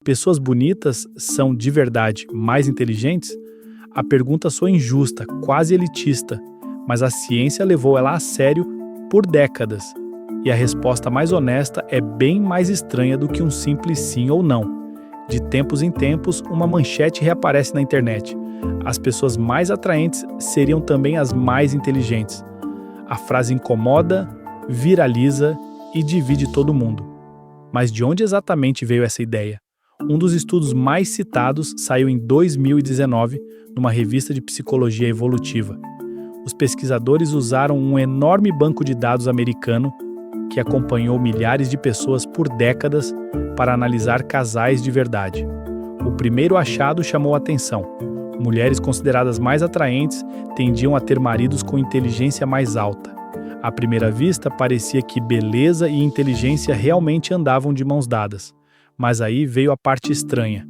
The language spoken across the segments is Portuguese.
Pessoas bonitas são, de verdade, mais inteligentes? A pergunta soa injusta, quase elitista, mas a ciência levou ela a sério por décadas. E a resposta mais honesta é bem mais estranha do que um simples sim ou não. De tempos em tempos, uma manchete reaparece na internet. As pessoas mais atraentes seriam também as mais inteligentes. A frase incomoda, viraliza e divide todo mundo. Mas de onde exatamente veio essa ideia? Um dos estudos mais citados saiu em 2019, numa revista de psicologia evolutiva. Os pesquisadores usaram um enorme banco de dados americano que acompanhou milhares de pessoas por décadas para analisar casais de verdade. O primeiro achado chamou a atenção. Mulheres consideradas mais atraentes tendiam a ter maridos com inteligência mais alta. À primeira vista, parecia que beleza e inteligência realmente andavam de mãos dadas. Mas aí veio a parte estranha.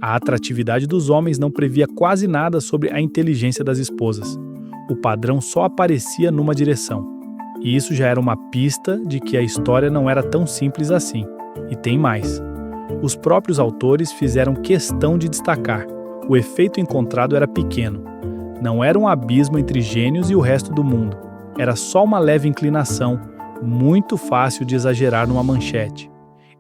A atratividade dos homens não previa quase nada sobre a inteligência das esposas. O padrão só aparecia numa direção. E isso já era uma pista de que a história não era tão simples assim. E tem mais. Os próprios autores fizeram questão de destacar. O efeito encontrado era pequeno. Não era um abismo entre gênios e o resto do mundo. Era só uma leve inclinação, muito fácil de exagerar numa manchete.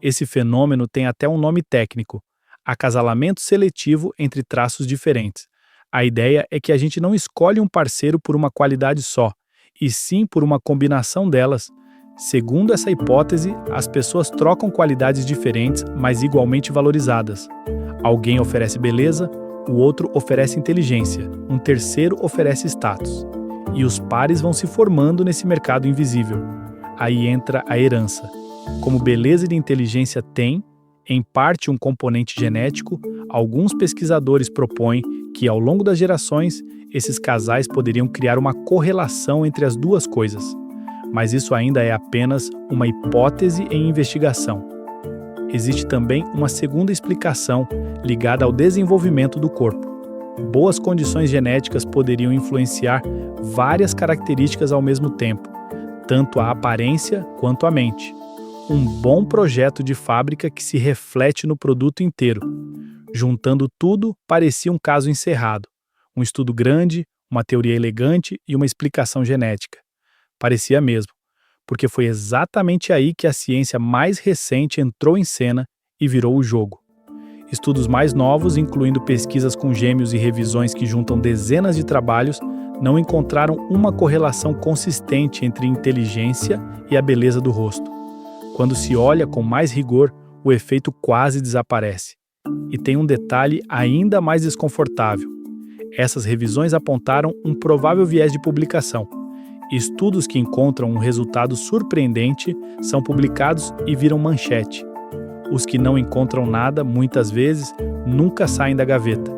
Esse fenômeno tem até um nome técnico: acasalamento seletivo entre traços diferentes. A ideia é que a gente não escolhe um parceiro por uma qualidade só, e sim por uma combinação delas. Segundo essa hipótese, as pessoas trocam qualidades diferentes, mas igualmente valorizadas. Alguém oferece beleza, o outro oferece inteligência, um terceiro oferece status. E os pares vão se formando nesse mercado invisível. Aí entra a herança. Como beleza e inteligência têm, em parte, um componente genético, alguns pesquisadores propõem que, ao longo das gerações, esses casais poderiam criar uma correlação entre as duas coisas. Mas isso ainda é apenas uma hipótese em investigação. Existe também uma segunda explicação ligada ao desenvolvimento do corpo. Boas condições genéticas poderiam influenciar várias características ao mesmo tempo, tanto a aparência quanto a mente. Um bom projeto de fábrica que se reflete no produto inteiro. Juntando tudo, parecia um caso encerrado. Um estudo grande, uma teoria elegante e uma explicação genética. Parecia mesmo, porque foi exatamente aí que a ciência mais recente entrou em cena e virou o jogo. Estudos mais novos, incluindo pesquisas com gêmeos e revisões que juntam dezenas de trabalhos, não encontraram uma correlação consistente entre inteligência e a beleza do rosto. Quando se olha com mais rigor, o efeito quase desaparece. E tem um detalhe ainda mais desconfortável. Essas revisões apontaram um provável viés de publicação. Estudos que encontram um resultado surpreendente são publicados e viram manchete. Os que não encontram nada, muitas vezes, nunca saem da gaveta.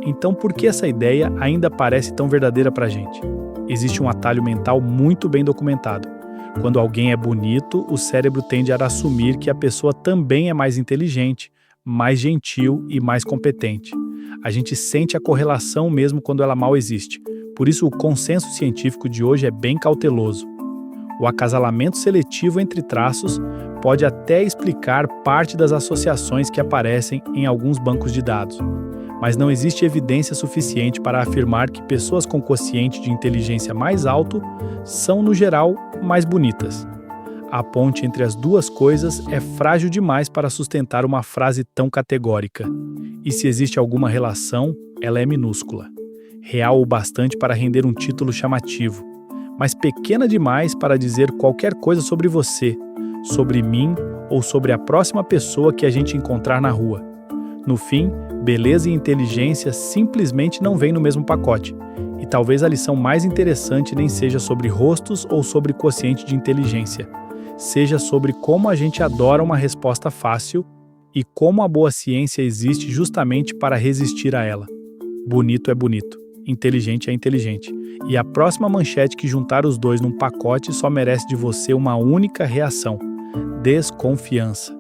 Então, por que essa ideia ainda parece tão verdadeira pra gente? Existe um atalho mental muito bem documentado. Quando alguém é bonito, o cérebro tende a assumir que a pessoa também é mais inteligente, mais gentil e mais competente. A gente sente a correlação mesmo quando ela mal existe. Por isso, o consenso científico de hoje é bem cauteloso. O acasalamento seletivo entre traços pode até explicar parte das associações que aparecem em alguns bancos de dados, mas não existe evidência suficiente para afirmar que pessoas com quociente de inteligência mais alto são, no geral, mais bonitas. A ponte entre as duas coisas é frágil demais para sustentar uma frase tão categórica. E se existe alguma relação, ela é minúscula. Real o bastante para render um título chamativo, mas pequena demais para dizer qualquer coisa sobre você, sobre mim ou sobre a próxima pessoa que a gente encontrar na rua. No fim, beleza e inteligência simplesmente não vêm no mesmo pacote, e talvez a lição mais interessante nem seja sobre rostos ou sobre quociente de inteligência, seja sobre como a gente adora uma resposta fácil e como a boa ciência existe justamente para resistir a ela. Bonito é bonito, inteligente é inteligente, e a próxima manchete que juntar os dois num pacote só merece de você uma única reação: desconfiança.